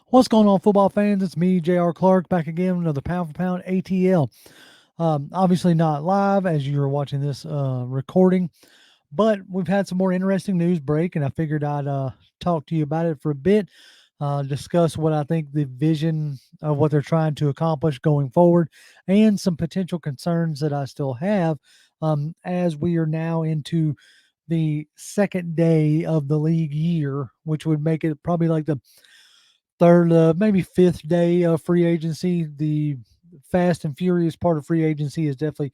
What's going on, football fans? It's me, J.R. Clark, back again with another Pound for Pound ATL. Obviously not live as you are watching this recording, but we've had some more interesting news break, and I figured I'd talk to you about it for a bit, discuss what I think the vision of what they're trying to accomplish going forward, and some potential concerns that I still have as we are now into the second day of the league year, which would make it probably like the third, maybe fifth day of free agency. The fast and furious part of free agency is definitely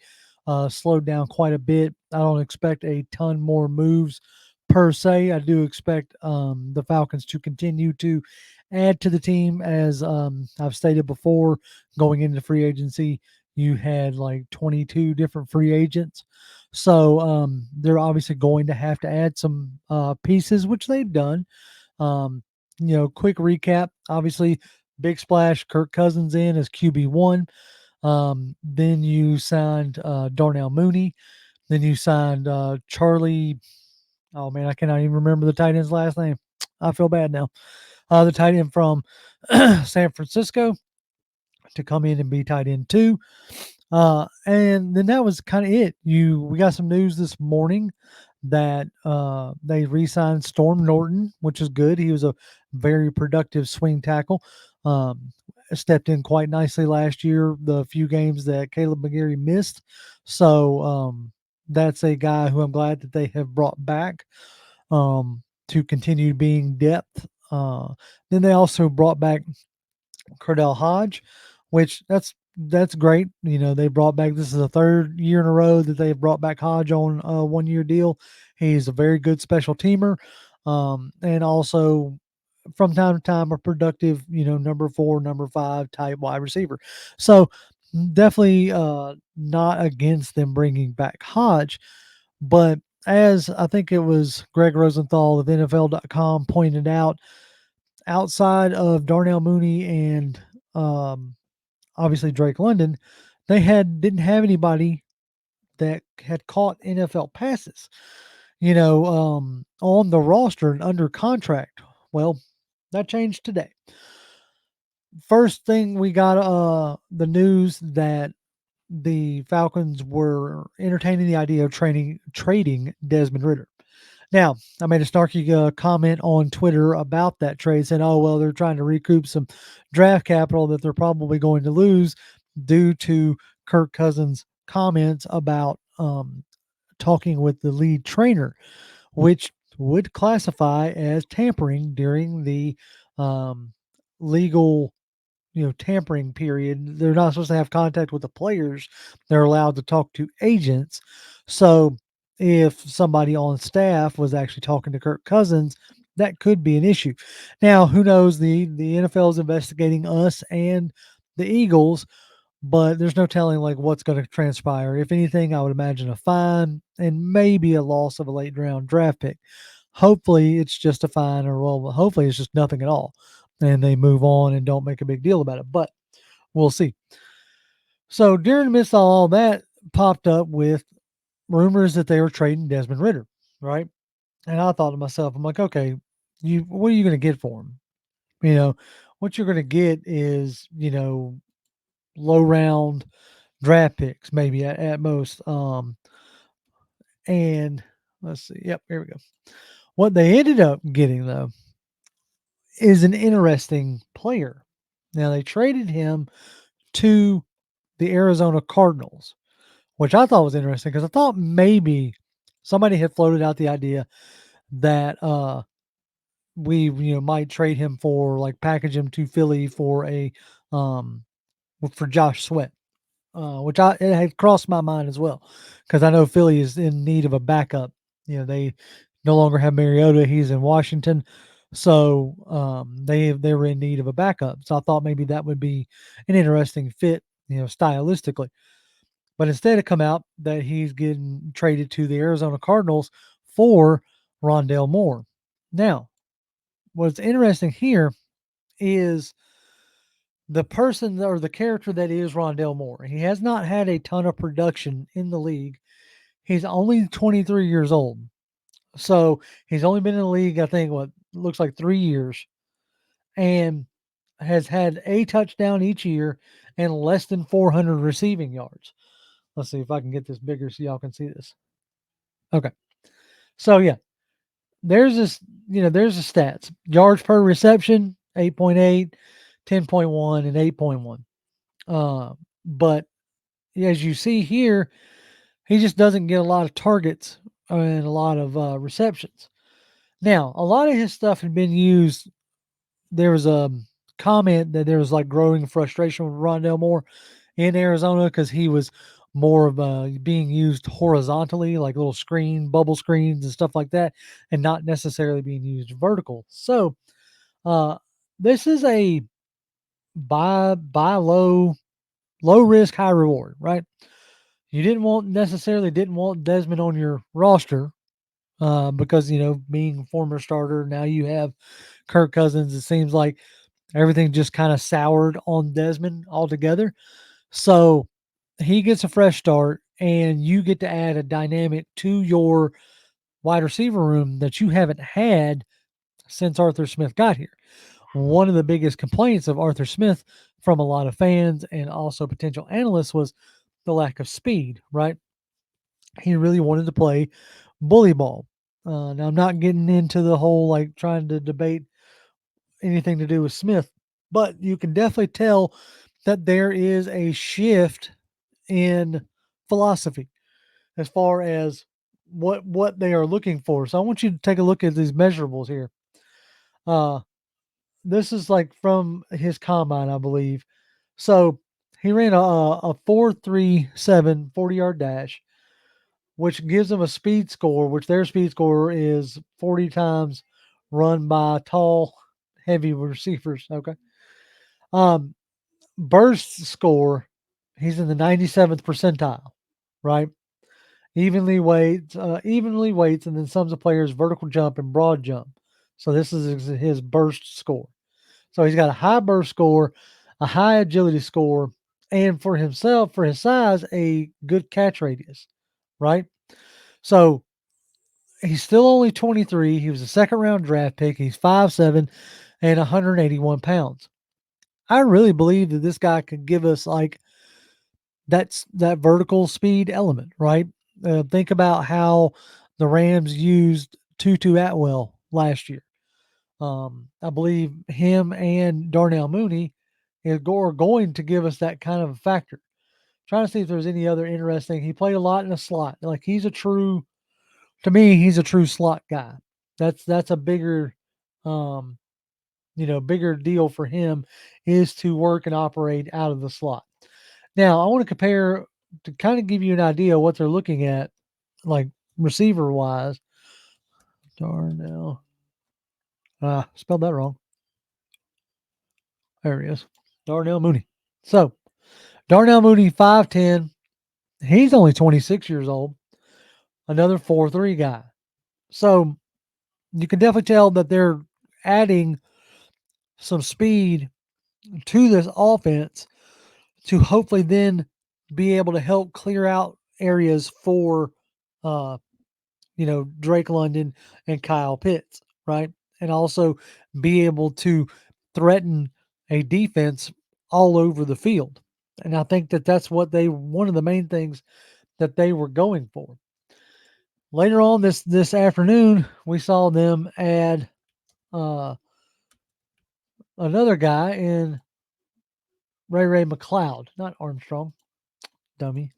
slowed down quite a bit. I don't expect a ton more moves per se. I do expect the Falcons to continue to add to the team, as I've stated before. Going into free agency, you had like 22 different free agents. So they're obviously going to have to add some pieces, which they've done. Um, quick recap. Obviously, big splash. Kirk Cousins in as QB1. Then you signed Darnell Mooney. Then you signed Charlie. Oh man, I cannot even remember the tight end's last name. I feel bad now. The tight end from San Francisco to come in and be tight end two. And then that was kind of it. We got some news this morning that they re-signed Storm Norton, which is good. He was a very productive swing tackle. Um, Stepped in quite nicely last year, the few games that Caleb McGarry missed. So that's a guy who I'm glad that they have brought back to continue being depth. Then they also brought back Cordell Hodge, which that's great. They brought back, this is the third year in a row that they've brought back Hodge on a 1 year deal. He's a very good special teamer. And also from time to time a productive, number four, number five type wide receiver. So definitely not against them bringing back Hodge, but as I think it was Greg Rosenthal of NFL.com pointed out, outside of Darnell Mooney and um, obviously Drake London, they didn't have anybody that had caught NFL passes, on the roster and under contract. Well, that changed today. First thing, we got the news that the Falcons were entertaining the idea of trading Desmond Ridder. Now, I made a snarky comment on Twitter about that trade, saying, "Oh well, they're trying to recoup some draft capital that they're probably going to lose due to Kirk Cousins' comments about talking with the lead trainer, which would classify as tampering during the um, legal." Tampering period. They're not supposed to have contact with the players. They're allowed to talk to agents. So if somebody on staff was actually talking to Kirk Cousins, that could be an issue. Now, who knows? The NFL is investigating us and the Eagles, but there's no telling like what's going to transpire. If anything, I would imagine a fine and maybe a loss of a late round draft pick. Hopefully, it's just a fine, or well, hopefully it's just nothing at all, and they move on and don't make a big deal about it. But we'll see. So during the midst of all that, popped up with rumors that they were trading Desmond Ridder, right? And I thought to myself, I'm like, okay, what are you going to get for him? You know, what you're going to get is, low round draft picks, maybe at most. And let's see. Yep, here we go. What they ended up getting though is an interesting player. Now they traded him to the Arizona Cardinals, which I thought was interesting because I thought maybe somebody had floated out the idea that we might trade him for, like, package him to Philly for a um for Josh Sweat, which it had crossed my mind as well, because I know Philly is in need of a backup. They no longer have Mariota; he's in Washington, so they were in need of a backup. So I thought maybe that would be an interesting fit, stylistically. But instead, it come out that he's getting traded to the Arizona Cardinals for Rondale Moore. Now, what's interesting here is the person or the character that is Rondale Moore. He has not had a ton of production in the league. He's only 23 years old. So he's only been in the league, I think, what looks like 3 years. And has had a touchdown each year and less than 400 receiving yards. Let's see if I can get this bigger so y'all can see this. Okay. So yeah, there's this, there's the stats. Yards per reception, 8.8, 10.1, and 8.1. But as you see here, he just doesn't get a lot of targets and a lot of receptions. Now, a lot of his stuff had been used. There was a comment that there was like growing frustration with Rondell Moore in Arizona because he was more of being used horizontally, like little bubble screens and stuff like that, and not necessarily being used vertical. So, uh, this is a buy low risk, high reward, right? You didn't want Desmond on your roster because being former starter, now you have Kirk Cousins. It seems like everything just kind of soured on Desmond altogether. So he gets a fresh start, and you get to add a dynamic to your wide receiver room that you haven't had since Arthur Smith got here. One of the biggest complaints of Arthur Smith from a lot of fans and also potential analysts was the lack of speed, right? He really wanted to play bully ball. Now, I'm not getting into the whole like trying to debate anything to do with Smith, but you can definitely tell that there is a shift in philosophy as far as what they are looking for. So I want you to take a look at these measurables here. Uh, this is like from his combine, I believe. So he ran a 4.37 40-yard dash, which gives them a speed score, which their speed score is 40 times run by tall, heavy receivers. Okay. Um, Burst score, he's in the 97th percentile, right? Evenly weights, and then sums of players' vertical jump and broad jump. So this is his burst score. So he's got a high burst score, a high agility score, and for himself, for his size, a good catch radius, right? So he's still only 23. He was a second round draft pick. He's 5'7" and 181 pounds. I really believe that this guy could give us like that vertical speed element, right? Think about how the Rams used Tutu Atwell last year. I believe him and Darnell Mooney are going to give us that kind of a factor. Trying to see if there's any other interesting. He played a lot in the slot. Like to me, he's a true slot guy. That's a bigger, um, bigger deal for him is to work and operate out of the slot. Now, I want to compare to kind of give you an idea what they're looking at, like receiver wise. Darnell, spelled that wrong. There he is. Darnell Mooney. So, Darnell Mooney, 5'10. He's only 26 years old. Another 4'3 guy. So, you can definitely tell that they're adding some speed to this offense to hopefully then be able to help clear out areas for, uh, Drake London and Kyle Pitts, right? And also be able to threaten a defense all over the field. And I think that that's one of the main things that they were going for. Later on this afternoon, we saw them add uh, another guy in Ray McLeod, not Armstrong, dummy.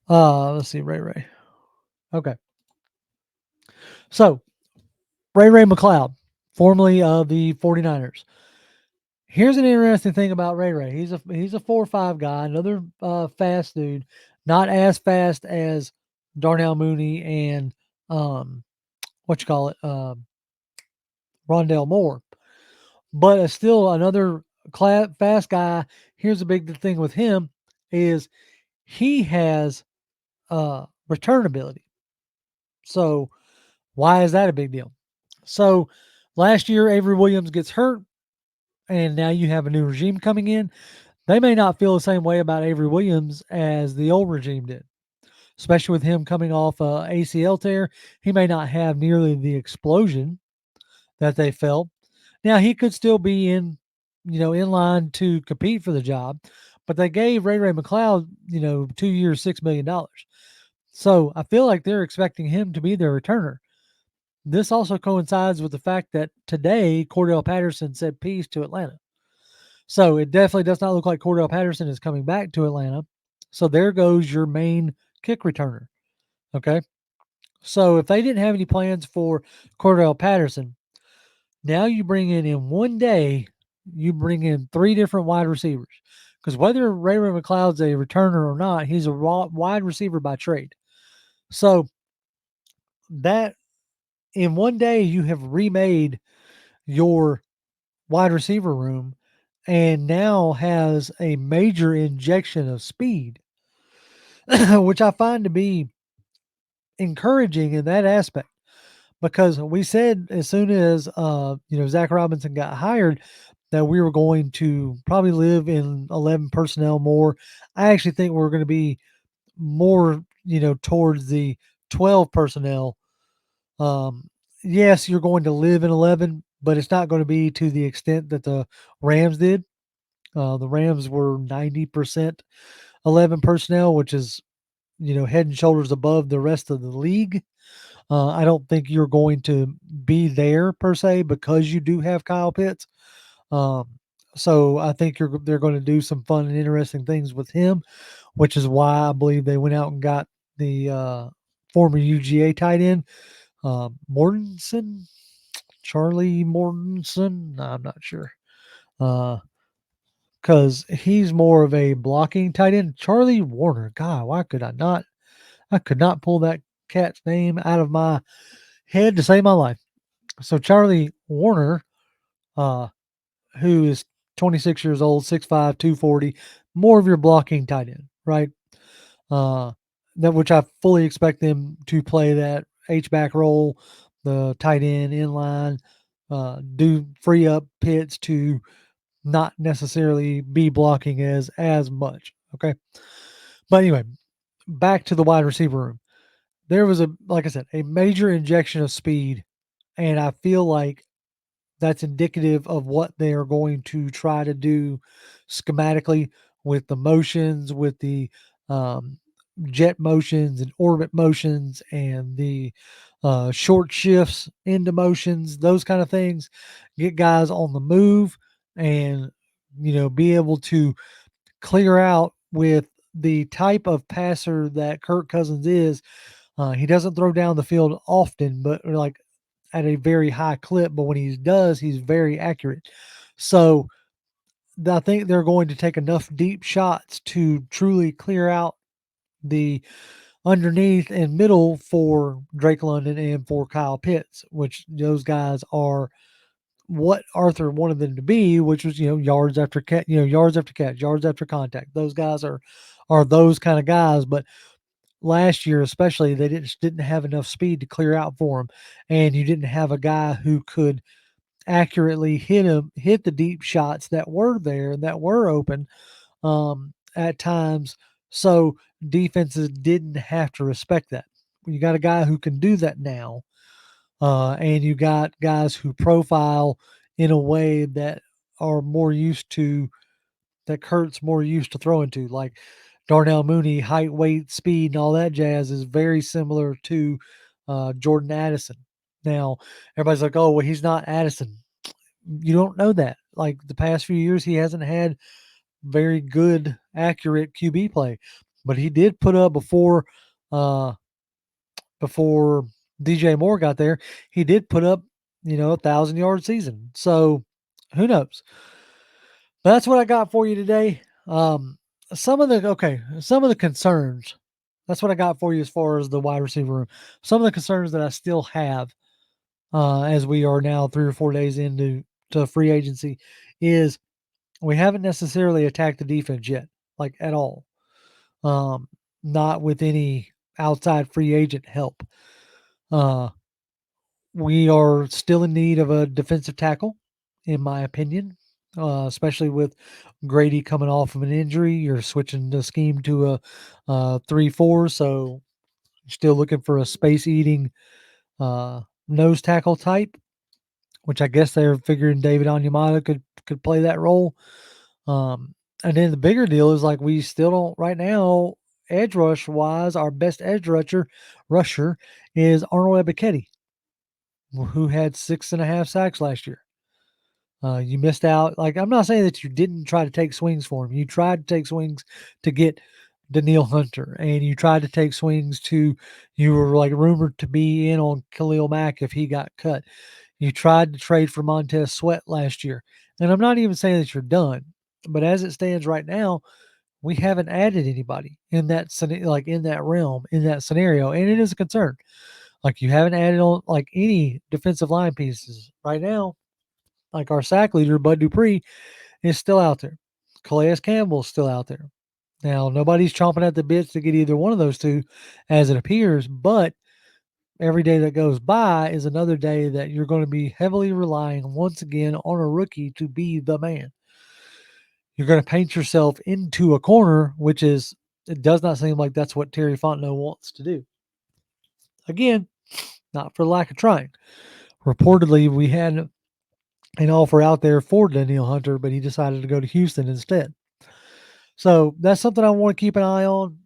Let's see, Ray. Okay, so Ray McLeod, formerly of the 49ers. Here's an interesting thing about Ray. He's a 4.5 guy, another fast dude, not as fast as Darnell Mooney and what you call it, Rondell Moore, but still another fast guy. Here's the big thing with him is he has return ability. So why is that a big deal? So last year Avery Williams gets hurt, and now you have a new regime coming in. They may not feel the same way about Avery Williams as the old regime did, especially with him coming off a ACL tear. He may not have nearly the explosion that they felt. Now he could still be in in line to compete for the job, but they gave Ray McLeod, 2 years, $6 million. So I feel like they're expecting him to be their returner. This also coincides with the fact that today Cordell Patterson said peace to Atlanta. So it definitely does not look like Cordell Patterson is coming back to Atlanta. So there goes your main kick returner. Okay. So if they didn't have any plans for Cordell Patterson, now you bring in one day, you bring in three different wide receivers. Because whether Ray McLeod's a returner or not, he's a wide receiver by trade. So that in one day, you have remade your wide receiver room and now has a major injection of speed, which I find to be encouraging in that aspect. Because we said as soon as Zach Robinson got hired that we were going to probably live in 11 personnel more. I actually think we're going to be more towards the 12 personnel. Yes, you're going to live in 11, but it's not going to be to the extent that the Rams did. The Rams were 90% 11 personnel, which is head and shoulders above the rest of the league. I don't think you're going to be there per se because you do have Kyle Pitts. Um, so I think they're going to do some fun and interesting things with him, which is why I believe they went out and got the former UGA tight end, Mortensen, Charlie Mortensen. I'm not sure. Because he's more of a blocking tight end. Charlie Warner. God, why could I not? I could not pull that cat's name out of my head to save my life. So Charlie Warner, uh, who is 26 years old, 6'5", 240, more of your blocking tight end, right? Uh, that which I fully expect them to play that H-back role, the tight end in line, do free up Pitts to not necessarily be blocking as much. Okay. But anyway, back to the wide receiver room. There was like I said, a major injection of speed, and I feel like that's indicative of what they are going to try to do schematically with the motions, with the um, jet motions and orbit motions and the short shifts into motions, those kind of things. Get guys on the move and, be able to clear out with the type of passer that Kirk Cousins is. He doesn't throw down the field often, but like at a very high clip, but when he does, he's very accurate. So I think they're going to take enough deep shots to truly clear out the underneath and middle for Drake London and for Kyle Pitts, which those guys are what Arthur wanted them to be, which was yards after catch, yards after catch, yards after contact. Those guys are those kind of guys, but last year especially they didn't have enough speed to clear out for him, and you didn't have a guy who could accurately hit the deep shots that were there and that were open at times. So defenses didn't have to respect that. You got a guy who can do that now, and you got guys who profile in a way that are more used to that Kurt's more used to throwing to, like Darnell Mooney, height, weight, speed, and all that jazz is very similar to Jordan Addison. Now, everybody's like, oh, well, he's not Addison. You don't know that. Like the past few years, he hasn't had very good, accurate QB play, but he did put up uh, before DJ Moore got there. He did put up, 1,000-yard season. So who knows? But that's what I got for you today. Some of the concerns. That's what I got for you as far as the wide receiver room. Some of the concerns that I still have, as we are now 3 or 4 days into free agency, is we haven't necessarily attacked the defense yet, like at all. Um, Not with any outside free agent help. Uh, we are still in need of a defensive tackle, in my opinion, especially with Grady coming off of an injury. You're switching the scheme to a 3-4, so still looking for a space eating nose tackle type. which I guess they're figuring David Onyemata could play that role. And then the bigger deal is like we still don't right now edge rush wise. Our best edge rusher is Arnold Ebiketie, who had 6.5 sacks last year. You missed out. Like, I'm not saying that you didn't try to take swings for him. You tried to take swings to get Daniil Hunter, and you tried to take swings to. You were like rumored to be in on Khalil Mack if he got cut. You tried to trade for Montez Sweat last year, and I'm not even saying that you're done. But as it stands right now, we haven't added anybody in that like in that realm in that scenario, and it is a concern. Like you haven't added on like any defensive line pieces right now. Like our sack leader, Bud Dupree, is still out there. Calais Campbell's still out there. Now, nobody's chomping at the bits to get either one of those two, as it appears, but every day that goes by is another day that you're going to be heavily relying once again on a rookie to be the man. You're going to paint yourself into a corner, which is, it does not seem like that's what Terry Fontenot wants to do. Again, not for lack of trying. Reportedly, we had an offer out there for Daniil Hunter, but he decided to go to Houston instead. So that's something I want to keep an eye on.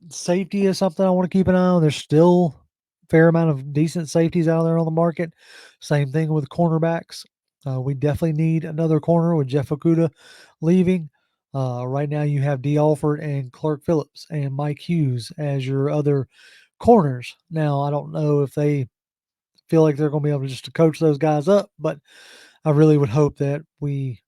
Safety is something I want to keep an eye on. There's still a fair amount of decent safeties out there on the market. Same thing with cornerbacks. We definitely need another corner with Jeff Okuda leaving. Right now, you have D. Alford and Clark Phillips and Mike Hughes as your other corners. Now, I don't know if they feel like they're going to be able to coach those guys up, but I really would hope that we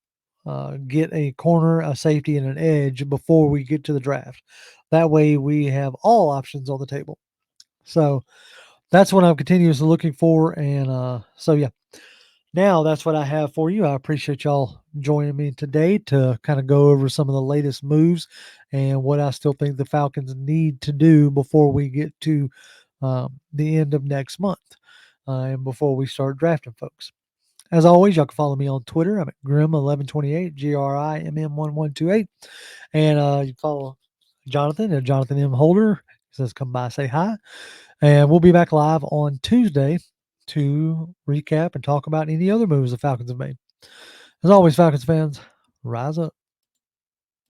get a corner, a safety, and an edge before we get to the draft. That way, we have all options on the table. So that's what I'm continuously looking for. And so, yeah, now that's what I have for you. I appreciate y'all joining me today to kind of go over some of the latest moves and what I still think the Falcons need to do before we get to the end of next month and before we start drafting folks. As always, y'all can follow me on Twitter. I'm at Grimm1128, GRIMM1128. And you can follow Jonathan at Jonathan M. Holder. He says, come by, say hi. And we'll be back live on Tuesday to recap and talk about any other moves the Falcons have made. As always, Falcons fans, rise up.